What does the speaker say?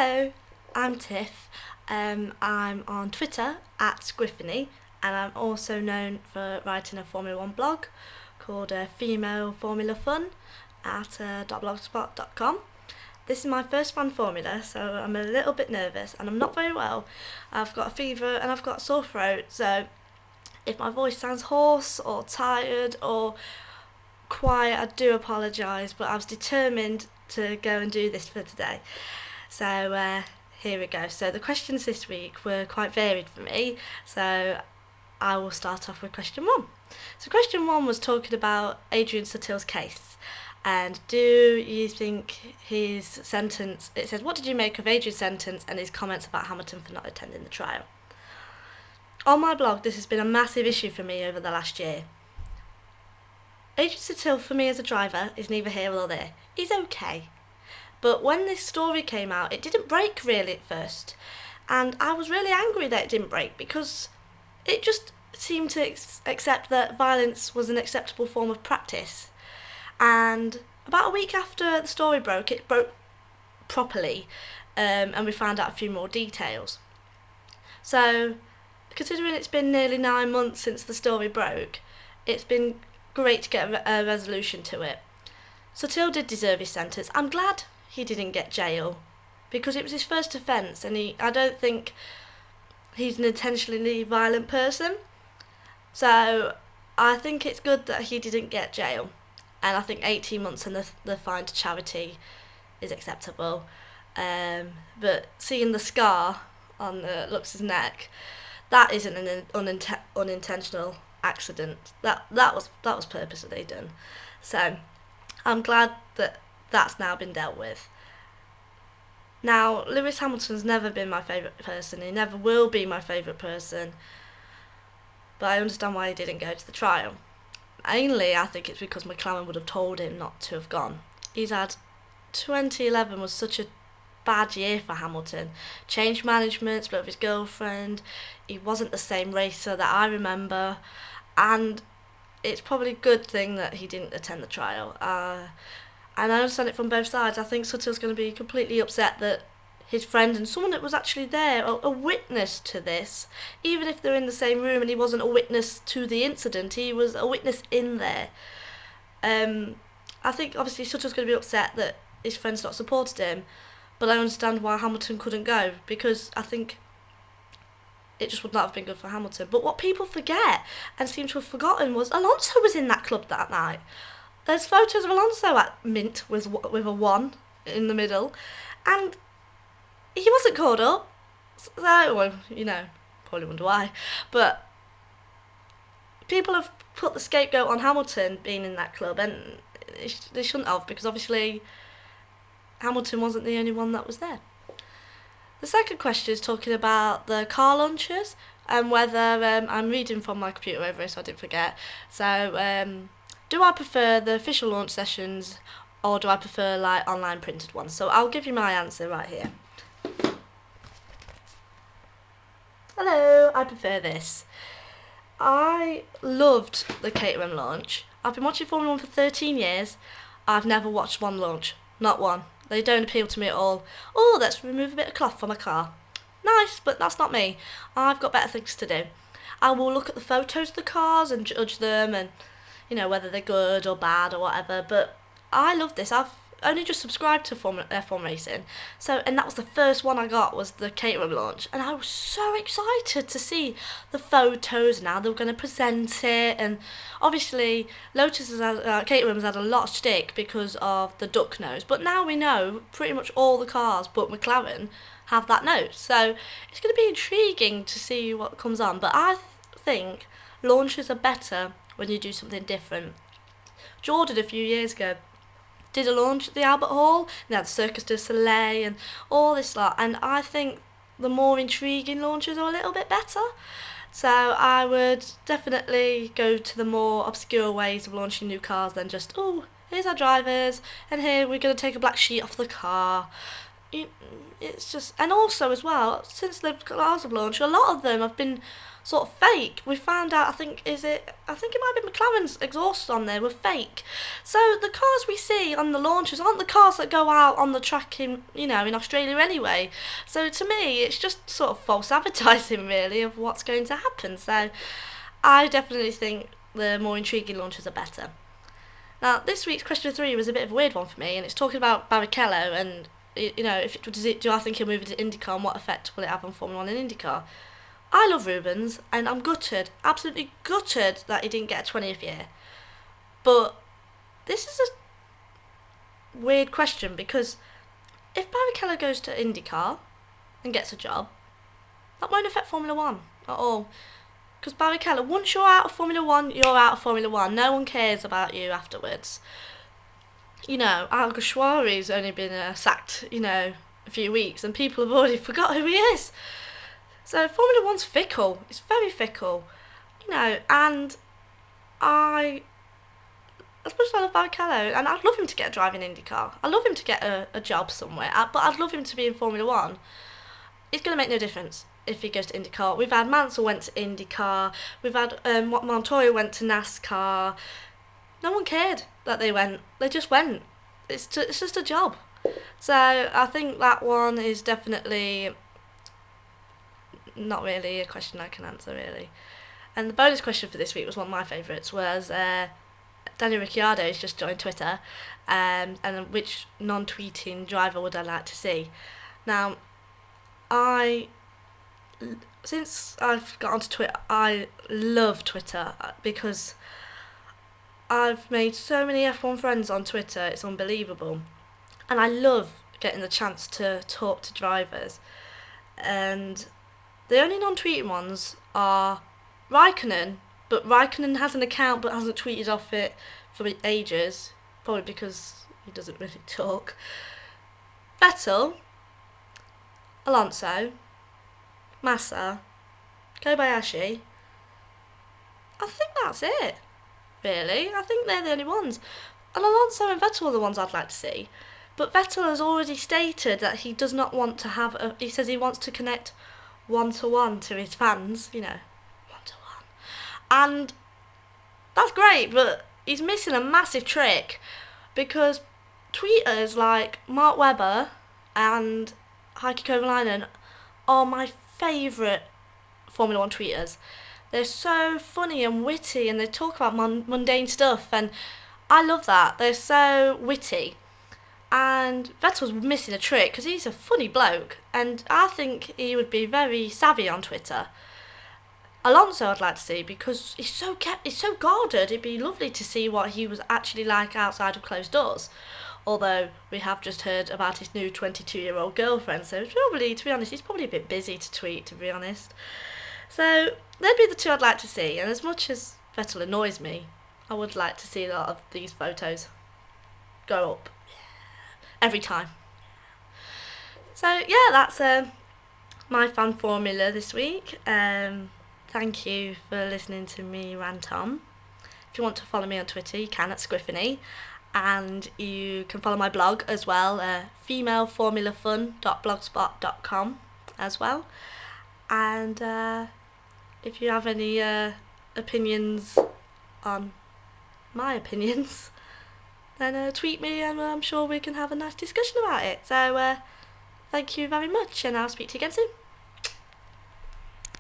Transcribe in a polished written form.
Hello, I'm Tiff. I'm on Twitter at Squiffany, and I'm also known for writing a Formula One blog called Female Formula Fun at .blogspot.com. This is my first FanFormula, so I'm a little bit nervous and I'm not very well. I've got a fever and I've got a sore throat, so if my voice sounds hoarse or tired or quiet, I do apologise, but I was determined to go and do this for today. So here we go. So the questions this week were quite varied for me. So I will start off with question one. So question one was talking about Adrian Sutil's case. And do you think his sentence, it says, what did you make of Adrian's sentence and his comments about Hamilton for not attending the trial? On my blog, this has been a massive issue for me over the last year. Adrian Sutil, for me as a driver, is neither here nor there. He's okay. But when this story came out, it didn't break really at first. And I was really angry that it didn't break because it just seemed to accept that violence was an acceptable form of practice. And about a week after the story broke, it broke properly, and we found out a few more details. So, considering it's been nearly 9 months since the story broke, it's been great to get a resolution to it. Sutil did deserve his sentence. I'm glad he didn't get jail because it was his first offence, and I don't think he's an intentionally violent person. So I think it's good that he didn't get jail, and I think 18 months and the fine to charity is acceptable. But seeing the scar on Lux's neck, that isn't an unintentional accident. That was purposely done. So I'm glad that that's now been dealt with. Now, Lewis Hamilton's never been my favourite person. He never will be my favourite person. But I understand why he didn't go to the trial. Mainly, I think it's because McLaren would have told him not to have gone. 2011 was such a bad year for Hamilton. Changed management, split with his girlfriend. He wasn't the same racer that I remember. And it's probably a good thing that he didn't attend the trial. And I understand it from both sides. I think Sutil's going to be completely upset that his friend and someone that was actually there, a witness to this, even if they're in the same room and he wasn't a witness to the incident, he was a witness in there. I think obviously Sutil's going to be upset that his friend's not supported him, but I understand why Hamilton couldn't go because I think it just would not have been good for Hamilton. But what people forget and seem to have forgotten was Alonso was in that club that night. There's photos of Alonso at Mint with a 1 in the middle, and he wasn't called up. So, well, probably wonder why. But people have put the scapegoat on Hamilton being in that club, and they shouldn't have, because obviously Hamilton wasn't the only one that was there. The second question is talking about the car launches and whether, I'm reading from my computer over here so I didn't forget. So, do I prefer the official launch sessions or do I prefer like online printed ones? So I'll give you my answer right here. Hello, I prefer this. I loved the Caterham launch. I've been watching Formula 1 for 13 years. I've never watched one launch. Not one. They don't appeal to me at all. Oh, let's remove a bit of cloth from a car. Nice, but that's not me. I've got better things to do. I will look at the photos of the cars and judge them and, whether they're good or bad or whatever. But I love this. I've only just subscribed to F1 Racing. And that was the first one I got, was the Caterham launch. And I was so excited to see the photos and how they were going to present it. And obviously, Caterham has had a lot of stick because of the duck nose. But now we know pretty much all the cars but McLaren have that nose. So it's going to be intriguing to see what comes on. But I think launches are better when you do something different. Jordan, a few years ago, did a launch at the Albert Hall, and they had the Circus du Soleil and all this lot, and I think the more intriguing launches are a little bit better. So I would definitely go to the more obscure ways of launching new cars than just, oh, here's our drivers, and here we're going to take a black sheet off the car. it, it's just, and also as well, since the cars have launched, a lot of them have been sort of fake. We found out, I think it might be McLaren's exhaust on there were fake. So the cars we see on the launches aren't the cars that go out on the track in Australia anyway. So to me, it's just sort of false advertising really of what's going to happen. So I definitely think the more intriguing launches are better. Now, this week's question 3 was a bit of a weird one for me, and it's talking about Barrichello and if do I think he'll move into IndyCar and what effect will it have on Formula One and IndyCar? I love Rubens, and I'm gutted, absolutely gutted that he didn't get a 20th year. But this is a weird question because if Barrichello goes to IndyCar and gets a job, that won't affect Formula One at all. Because Barrichello, once you're out of Formula One, you're out of Formula One. No one cares about you afterwards. Alguersuari's only been sacked, a few weeks, and people have already forgot who he is. So Formula One's fickle. It's very fickle, and I, as much as I love Barrichello, and I'd love him to get a driving IndyCar. I'd love him to get a job somewhere, but I'd love him to be in Formula One. It's going to make no difference if he goes to IndyCar. We've had Mansell went to IndyCar. We've had Montoya went to NASCAR. No one cared that they went. They just went. It's just a job. So I think that one is definitely not really a question I can answer really. And the bonus question for this week was one of my favourites. Was Daniel Ricciardo has just joined Twitter, and which non-tweeting driver would I like to see? Now, I since I've got onto Twitter, I love Twitter because I've made so many F1 friends on Twitter. It's unbelievable, and I love getting the chance to talk to drivers. And the only non-tweeting ones are Raikkonen, but Raikkonen has an account but hasn't tweeted off it for ages, probably because he doesn't really talk. Vettel, Alonso, Massa, Kobayashi. I think that's it, really. I think they're the only ones. And Alonso and Vettel are the ones I'd like to see. But Vettel has already stated that he does not want to he says he wants to connect one to one to his fans, one to one. And that's great, but he's missing a massive trick because tweeters like Mark Webber and Heikki Kovalainen are my favourite Formula One tweeters. They're so funny and witty, and they talk about mundane stuff, and I love that. They're so witty. And Vettel's missing a trick because he's a funny bloke, and I think he would be very savvy on Twitter. Alonso I'd like to see because he's so guarded. It'd be lovely to see what he was actually like outside of closed doors. Although we have just heard about his new 22-year-old girlfriend, so probably, to be honest, he's probably a bit busy to tweet, to be honest. So they'd be the two I'd like to see, and as much as Vettel annoys me, I would like to see a lot of these photos go up every time. So yeah, that's my fan formula this week. Thank you for listening to me rant on. If you want to follow me on Twitter, you can at Squiffany, and you can follow my blog as well, femaleformulafun.blogspot.com as well. And if you have any opinions on my opinions, then tweet me, and I'm sure we can have a nice discussion about it. So thank you very much, and I'll speak to you again soon.